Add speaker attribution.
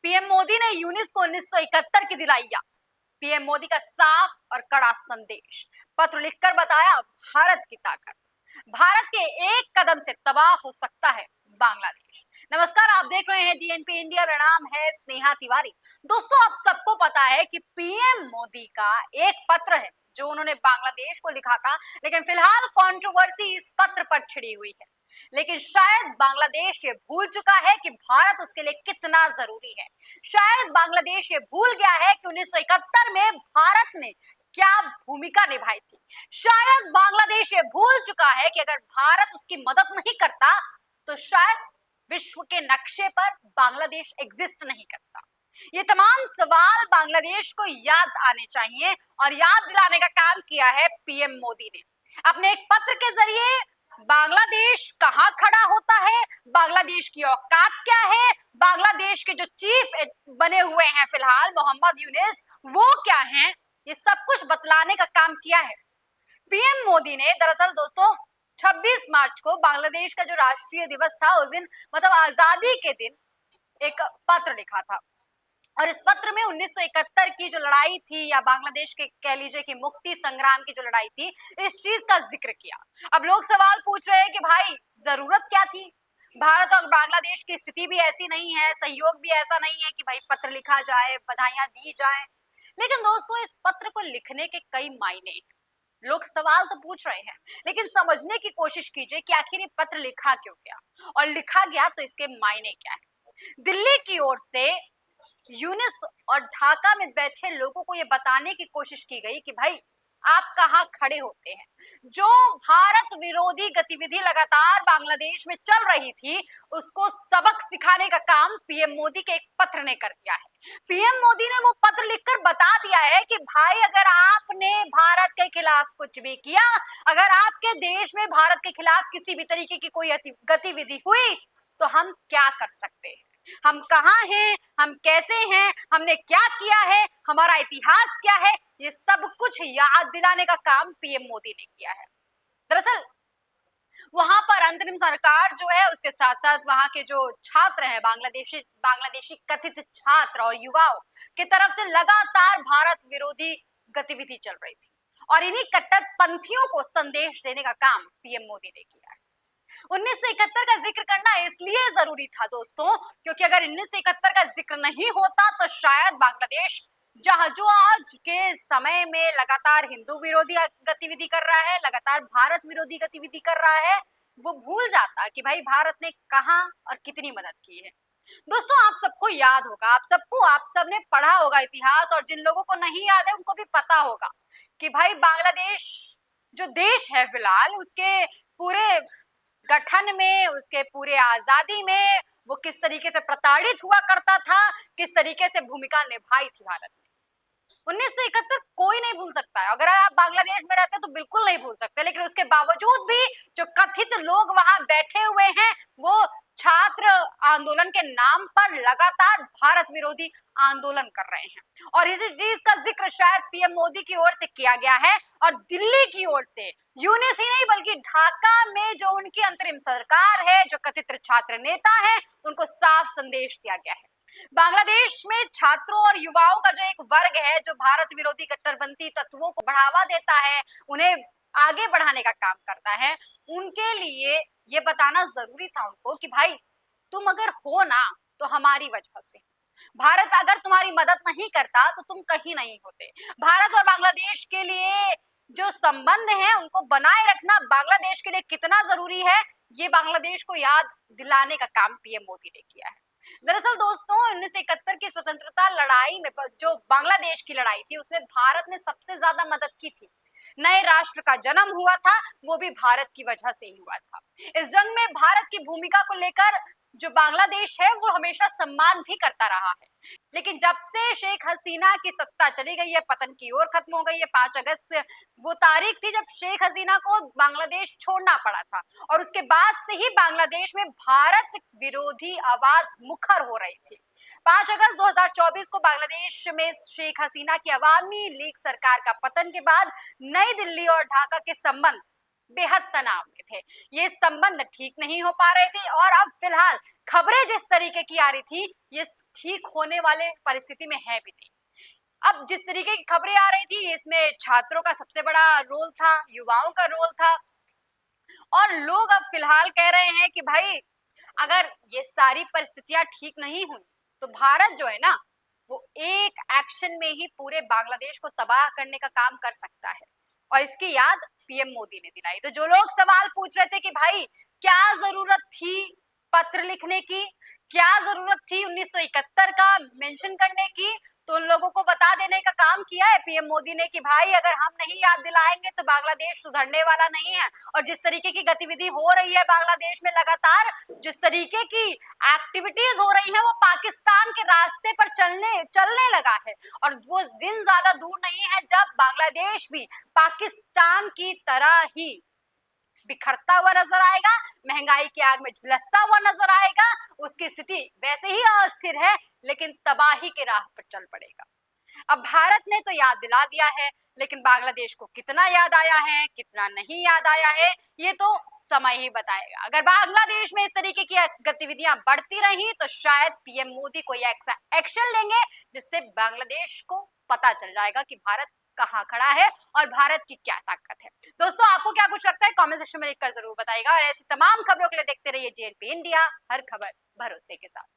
Speaker 1: PM Modi ने यूनिस को 1971 की दिलाई याद। पीएम मोदी का साफ और कड़ा संदेश। पत्र लिखकर बताया भारत की ताकत। भारत के एक कदम से तबाह हो सकता है बांग्लादेश। नमस्कार, आप देख रहे हैं डीएनपी इंडिया। मेरा नाम है स्नेहा तिवारी। दोस्तों, आप सबको पता है कि पीएम मोदी का एक पत्र है जो उन्होंने बांग्लादेश को लिखा था, लेकिन फिलहाल कंट्रोवर्सी इस पत्र पर छिड़ी हुई है। लेकिन शायद बांग्लादेश ये भूल चुका है कि भारत उसके लिए कितना जरूरी है। शायद बांग्लादेश ये भूल गया है कि 1971 में भारत ने क्या भूमिका निभाई थी। शायद बांग्लादेश ये भूल चुका है कि अगर भारत उसकी मदद नहीं करता तो शायद विश्व के नक्शे पर बांग्लादेश एग्जिस्ट नहीं करता। ये तमाम सवाल बांग्लादेश को याद आने चाहिए और याद दिलाने का काम किया है पीएम मोदी ने अपने एक पत्र के जरिए। बांग्लादेश कहां खड़ा होता है, बांग्लादेश की औकात क्या है, बांग्लादेश के जो चीफ बने हुए हैं फिलहाल मोहम्मद यूनिस, वो क्या हैं, ये सब कुछ बतलाने का काम किया है पीएम मोदी ने। दरअसल दोस्तों, 26 मार्च को बांग्लादेश का जो राष्ट्रीय दिवस था, उस दिन मतलब आजादी के दिन एक पत्र लिखा था और इस पत्र में 1971 की जो लड़ाई थी या बांग्लादेश के कह लीजिए कि मुक्ति संग्राम की जो लड़ाई थी, इस चीज का जिक्र किया। अब लोग सवाल पूछ रहे हैं कि भाई जरूरत क्या थी, भारत और बांग्लादेश की स्थिति भी ऐसी नहीं है, सहयोग भी ऐसा नहीं है कि भाई पत्र लिखा जाए, बधाइयां दी जाए। लेकिन दोस्तों, इस पत्र को लिखने के कई मायने हैं। लोग सवाल तो पूछ रहे हैं, लेकिन समझने की कोशिश कीजिए कि आखिर ये पत्र लिखा क्यों गया और लिखा गया तो इसके मायने क्या है। दिल्ली की ओर से यूनिस और ढाका में बैठे लोगों को यह बताने की कोशिश की गई कि भाई आप कहां खड़े होते हैं। जो भारत विरोधी गतिविधि लगातार बांग्लादेश में चल रही थी, उसको सबक सिखाने का काम पीएम मोदी के एक पत्र ने कर दिया है। पीएम मोदी ने वो पत्र लिखकर बता दिया है कि भाई अगर आपने भारत के खिलाफ कुछ भी किया, अगर आपके देश में भारत के खिलाफ किसी भी तरीके की कोई गतिविधि हुई, तो हम क्या कर सकते हैं, हम कहां हैं, हम कैसे हैं, हमने क्या किया है, हमारा इतिहास क्या है, ये सब कुछ याद दिलाने का काम पीएम मोदी ने किया है। दरअसल वहां पर अंतरिम सरकार जो है, उसके साथ साथ वहां के जो छात्र हैं, बांग्लादेशी कथित छात्र और युवाओं की तरफ से लगातार भारत विरोधी गतिविधि चल रही थी और इन्हीं कट्टरपंथियों को संदेश देने का काम पीएम मोदी ने किया है। 1971 का जिक्र करना इसलिए जरूरी था दोस्तों, क्योंकि अगर 1971 का जिक्र नहीं होता तो शायद बांग्लादेश जहां जो आज के समय में लगातार हिंदू विरोधी गतिविधि कर रहा है, लगातार भारत विरोधी गतिविधि कर रहा है, वो भूल जाता कि भाई भारत ने कहां और कितनी मदद की है। दोस्तों, आप सबको याद होगा, आप सबने पढ़ा होगा इतिहास, और जिन लोगों को नहीं याद है उनको भी पता होगा कि भाई बांग्लादेश जो देश है फिलहाल, उसके पूरे गठन में, उसके पूरे आजादी में वो किस तरीके से प्रताड़ित हुआ करता था, किस तरीके से भूमिका निभाई थी भारत ने। 1971 कोई नहीं भूल सकता है। अगर आप बांग्लादेश में रहते तो बिल्कुल नहीं भूल सकते, लेकिन उसके बावजूद भी जो कथित लोग वहां बैठे हुए हैं, वो छात्र आंदोलन के नाम पर लगातार भारत विरोधी आंदोलन कर रहे हैं और इसी चीज का जिक्र शायद पीएम मोदी की ओर से किया गया है और दिल्ली की ओर से यूनिस ही नहीं बल्कि ढाका में जो उनकी अंतरिम सरकार है, जो कथित छात्र नेता है, उनको साफ संदेश दिया गया है। बांग्लादेश में छात्रों और युवाओं का जो एक वर्ग है, जो भारत विरोधी कट्टरपंथी तत्वों को बढ़ावा देता है, उन्हें आगे बढ़ाने का काम करता है, उनके लिए ये बताना जरूरी था उनको कि भाई तुम अगर हो ना तो हमारी वजह से, भारत अगर तुम्हारी मदद नहीं करता तो तुम कहीं नहीं होते। भारत और बांग्लादेश के लिए जो संबंध है उनको बनाए रखना बांग्लादेश के लिए कितना जरूरी है, ये बांग्लादेश को याद दिलाने का काम पीएम मोदी ने किया है। दरअसल दोस्तों, 1971 की स्वतंत्रता लड़ाई में जो बांग्लादेश की लड़ाई थी, उसमें भारत ने सबसे ज्यादा मदद की थी। नए राष्ट्र का जन्म हुआ था, वो भी भारत की वजह से ही हुआ था। इस जंग में भारत की भूमिका को लेकर जो बांग्लादेश है वो हमेशा सम्मान भी करता रहा है, लेकिन जब से शेख हसीना की सत्ता चली गई है, पतन की ओर खत्म हो गई है, 5 अगस्त वो तारीख थी जब शेख हसीना को बांग्लादेश छोड़ना पड़ा था और उसके बाद से ही बांग्लादेश में भारत विरोधी आवाज मुखर हो रही थी। 5 अगस्त 2024 को बांग्लादेश में शेख हसीना की अवामी लीग सरकार का पतन के बाद नई दिल्ली और ढाका के संबंध बेहद तनाव में थे। ये संबंध ठीक नहीं हो पा रहे थे और अब फिलहाल खबरें जिस तरीके की आ रही थी ये ठीक होने वाले परिस्थिति में है भी नहीं। अब जिस तरीके की खबरें आ रही थी इसमें छात्रों का सबसे बड़ा रोल था, युवाओं का रोल था और लोग अब फिलहाल कह रहे हैं कि भाई अगर ये सारी परिस्थितियां ठीक नहीं हुई तो भारत जो है ना वो एक एक्शन में ही पूरे बांग्लादेश को तबाह करने का काम कर सकता है और इसकी याद पीएम मोदी ने दिलाई। तो जो लोग सवाल पूछ रहे थे कि भाई क्या जरूरत थी पत्र लिखने की, क्या जरूरत थी 1971 का मेंशन करने की, तो उन लोगों को बता देने का काम किया है पीएम मोदी ने कि भाई अगर हम नहीं याद दिलाएंगे तो बांग्लादेश सुधरने वाला नहीं है। और जिस तरीके की गतिविधि हो रही है बांग्लादेश में लगातार, जिस तरीके की एक्टिविटीज हो रही है वो पाकिस्तान के रास्ते पर चलने लगा है और वो दिन ज्यादा दूर नहीं है जब बांग्लादेश भी पाकिस्तान की तरह ही बिखरता हुआ नजर आएगा, महंगाई की आग में झुलसता हुआ नजर आएगा। उसकी स्थिति वैसे ही अस्थिर है लेकिन तबाही के राह पर चल पड़ेगा। अब भारत ने तो याद दिला दिया है लेकिन बांग्लादेश को कितना याद आया है कितना नहीं याद आया है ये तो समय ही बताएगा। अगर बांग्लादेश में इस तरीके की गतिविधियां बढ़ती रही तो शायद पीएम मोदी कोई एक्शन लेंगे जिससे बांग्लादेश को पता चल जाएगा कि भारत कहां खड़ा है और भारत की क्या ताकत है। दोस्तों आपको क्या कुछ लगता है कमेंट सेक्शन में लिखकर जरूर बताइएगा और ऐसी तमाम खबरों के लिए देखते रहिए जेएनपी इंडिया, हर खबर भरोसे के साथ।